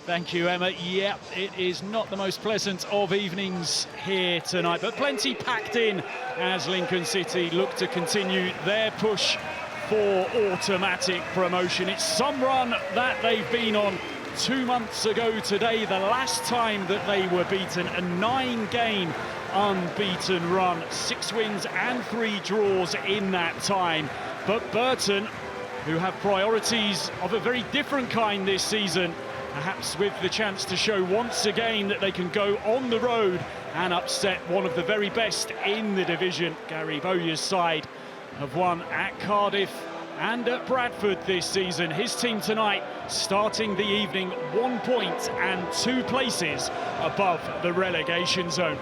Thank you, Emma. Yeah, it is not the most pleasant of evenings here tonight, but plenty packed in as Lincoln City look to continue their push for automatic promotion. It's some run that they've been on. 2 months ago today, the last time that they were beaten, a 9-game unbeaten run, 6 wins and 3 draws in that time. But Burton, who have priorities of a very different kind this season, perhaps with the chance to show once again that they can go on the road and upset one of the very best in the division. Gary Bowyer's side have won at Cardiff and at Bradford this season. His team tonight starting the evening 1 point and 2 places above the relegation zone.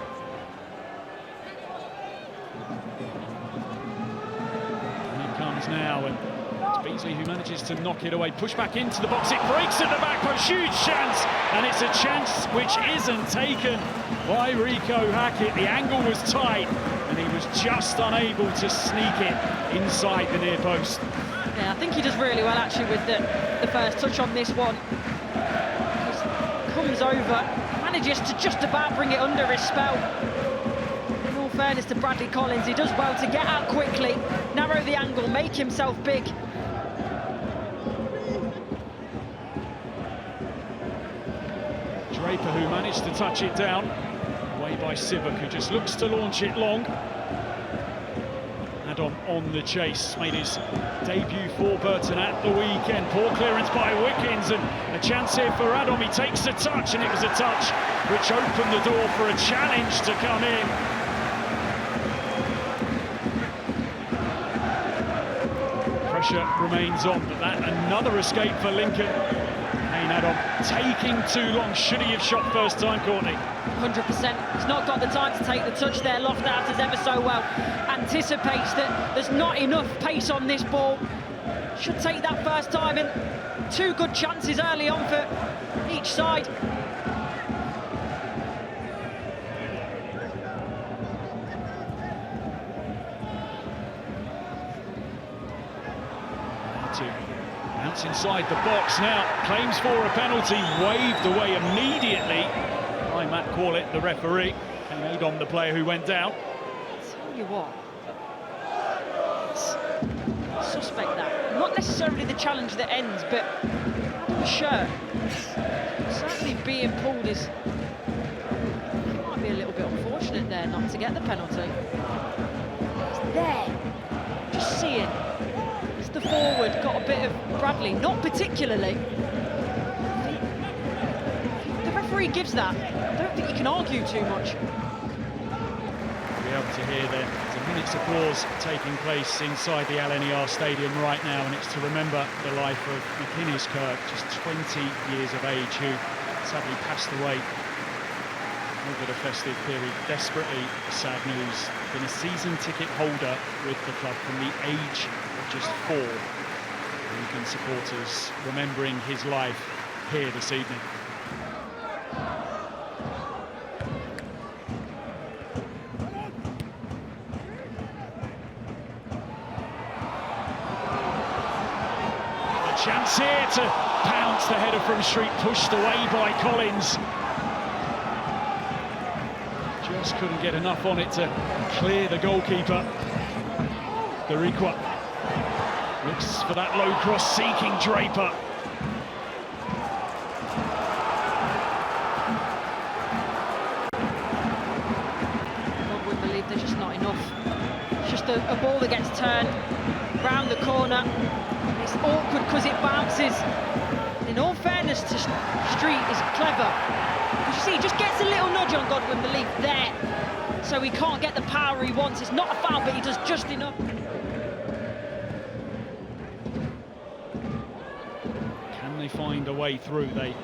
And it comes now, and it's Beasley who manages to knock it away. Push back into the box, it breaks at the back post, huge chance, and it's a chance which isn't taken by Rico Hackett. The angle was tight, and he was just unable to sneak it inside the near post. Yeah, I think he does really well actually with the first touch on this one. Just comes over, manages to just about bring it under his spell. In all fairness to Bradley Collins, he does well to get out quickly, narrow the angle, make himself big. Draper, who managed to touch it down, away by Sivak, who just looks to launch it long. Adam on the chase, made his debut for Burton at the weekend. Poor clearance by Wickens, and a chance here for Adam. He takes a touch, and it was a touch which opened the door for a challenge to come in. Pressure remains on, but that another escape for Lincoln. Adam taking too long. Should he have shot first time, Courtney? 100%. He's not got the time to take the touch there. Loftout as ever so well anticipates that there's not enough pace on this ball. Should take that first time, and 2 good chances early on for each side. Bounce inside the box now, claims for a penalty, waved away immediately by Matt Corlett, the referee. And Adam, the player who went down. Tell you what, it's suspect that. Not necessarily the challenge that ends, but the shirt certainly being pulled is might be a little bit unfortunate there not to get the penalty. It's there, just seeing. The forward got a bit of Bradley, not particularly. The referee gives that. I don't think you can argue too much. We'll be able to hear there's a minute's applause taking place inside the LNER Stadium right now, and it's to remember the life of McInnes Kirk, just 20 years of age, who sadly passed away over the festive period. Desperately sad news. Been a season ticket holder with the club from the age of just 4. Lincoln supporters remembering his life here this evening. A chance here to pounce the header from Street, pushed away by Collins. Just couldn't get enough on it to clear the goalkeeper. Dariqua looks for that low cross, seeking Draper. I wouldn't believe there's just not enough. It's just a ball that gets turned round the corner. It's awkward because it bounces. In all fairness to Street, is clever. Because you see, he just gets a little nudge on Godwin Belief there, so he can't get the power he wants. It's not a foul, but he does just enough. Can they find a way through? They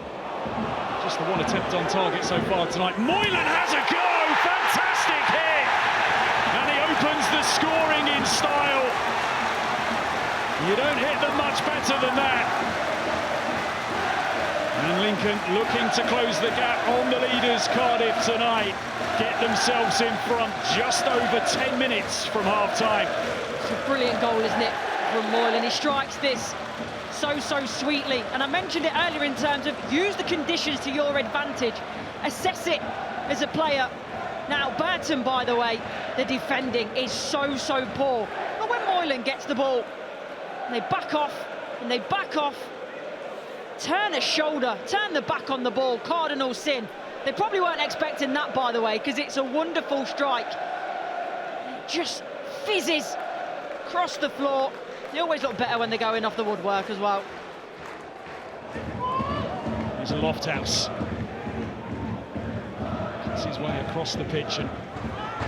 just the one attempt on target so far tonight. Moylan has a go! Fantastic hit! And he opens the scoring in style. You don't hit them much better than that. And Lincoln looking to close the gap on the leaders, Cardiff, tonight. Get themselves in front just over 10 minutes from half-time. It's a brilliant goal, isn't it? from Moylan. He strikes this so sweetly. And I mentioned it earlier in terms of use the conditions to your advantage. Assess it as a player. Now, Burton, by the way, the defending is so poor. But when Moylan gets the ball, and they back off, and they back off, turn a shoulder, turn the back on the ball, cardinal sin. They probably weren't expecting that, by the way, because it's a wonderful strike. It just fizzes across the floor. They always look better when they're going off the woodwork as well. There's a Lofthouse. Cuts his way across the pitch and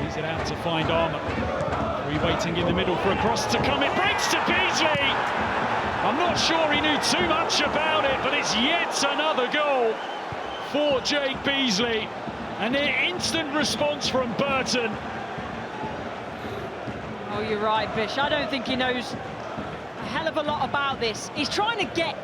leaves it out to find Armour. Waiting in the middle for a cross to come. It breaks to Beasley. I'm not sure he knew too much about it, but it's yet another goal for Jake Beasley. And an instant response from Burton. Oh, you're right, Bish. I don't think he knows a hell of a lot about this. He's trying to get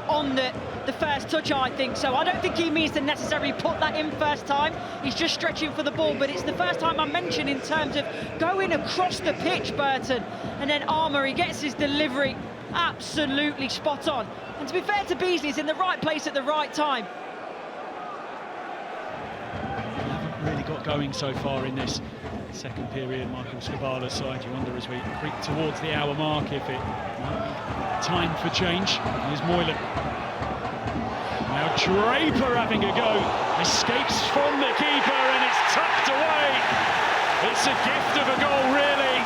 on the first touch, I think, so I don't think he means to necessarily put that in first time. He's just stretching for the ball, but it's the first time I mentioned in terms of going across the pitch, Burton, and then Armour, he gets his delivery absolutely spot on. And to be fair to Beasley, he's in the right place at the right time. Haven't really got going so far in this second period. Michael Scabala's side, you wonder as we creep towards the hour mark if it might be time for change. Here's Moylan. Now Draper having a go, escapes from the keeper and it's tucked away. It's a gift of a goal, really.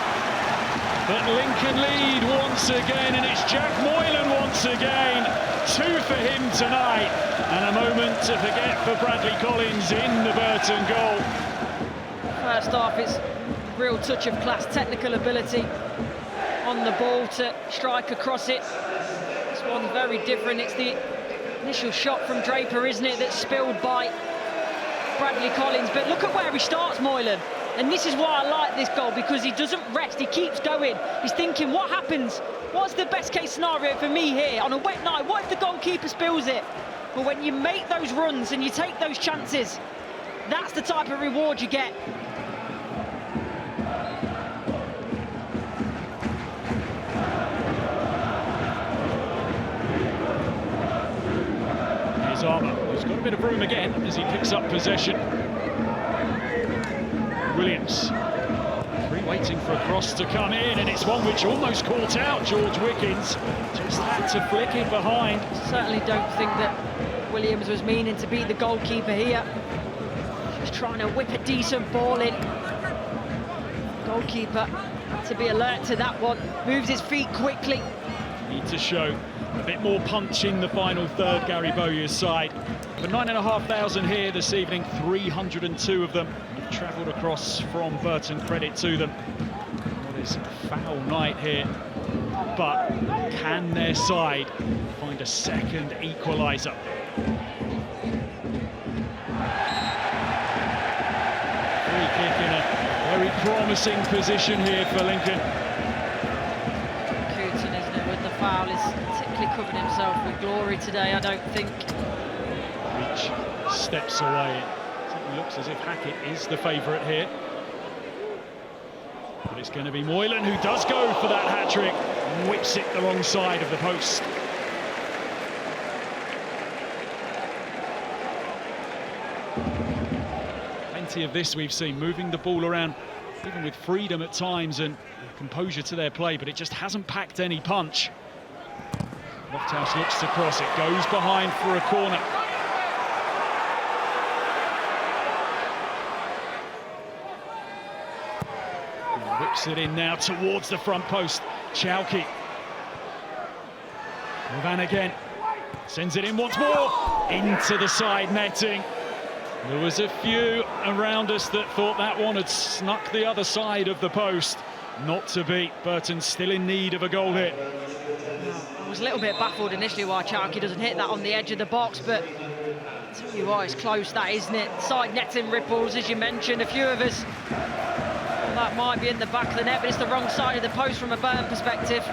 But Lincoln lead once again, and it's Jack Moylan once again. 2 for him tonight, and a moment to forget for Bradley Collins in the Burton goal. First half, it's a real touch of class, technical ability on the ball to strike across it. This one's very different. It's the initial shot from Draper, isn't it, that's spilled by Bradley Collins. But look at where he starts, Moylan. And this is why I like this goal, because he doesn't rest, he keeps going. He's thinking, what happens? What's the best case scenario for me here on a wet night? What if the goalkeeper spills it? But when you make those runs and you take those chances, that's the type of reward you get. Here's Armour, who's got a bit of room again as he picks up possession. Williams, waiting for a cross to come in, and it's one which almost caught out George Wickens. Just had to flick it behind. Certainly don't think that Williams was meaning to beat the goalkeeper here. Just trying to whip a decent ball in. Goalkeeper to be alert to that one. Moves his feet quickly. Need to show a bit more punch in the final third, Gary Bowyer's side. For 9,500 here this evening, 302 of them have travelled across from Burton. Credit to them. What is a foul night here, but can their side find a second equaliser? Free kick in a very promising position here for Lincoln. Burton, isn't it, with the foul, is particularly covered himself with glory today, I don't think. Reach steps away. It looks as if Hackett is the favourite here. But it's going to be Moylan who does go for that hat-trick and whips it the wrong side of the post. Plenty of this we've seen, moving the ball around, even with freedom at times and composure to their play, but it just hasn't packed any punch. Lofthouse looks to cross, it goes behind for a corner. Whips it in now towards the front post. Chowkey. Van again. Sends it in once more. Into the side netting. There was a few around us that thought that one had snuck the other side of the post. Not to be. Burton still in need of a goal here. I was a little bit baffled initially why Chowkey doesn't hit that on the edge of the box, but I'll tell you what, it's close, that, isn't it? Side netting ripples, as you mentioned, a few of us. That might be in the back of the net, but it's the wrong side of the post from a Burton perspective.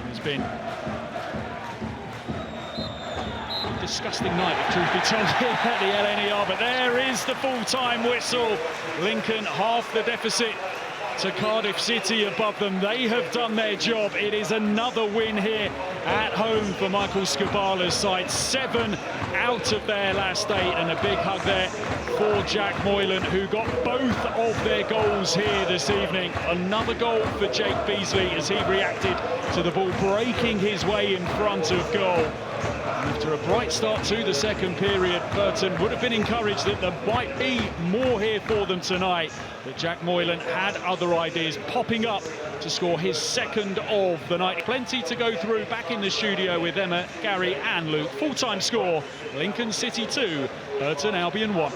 It's been a disgusting night, if truth be told, here at the LNER, but there is the full-time whistle. Lincoln half the deficit to Cardiff City above them. They have done their job. It is another win here at home for Michael Scabala's side. 7 out of their last 8, and a big hug there for Jack Moylan, who got both of their goals here this evening. Another goal for Jake Beasley as he reacted to the ball breaking his way in front of goal. After a bright start to the second period, Burton would have been encouraged that there might be more here for them tonight. But Jack Moylan had other ideas, popping up to score his second of the night. Plenty to go through. Back in the studio with Emma, Gary and Luke. Full-time score, Lincoln City 2, Burton Albion 1.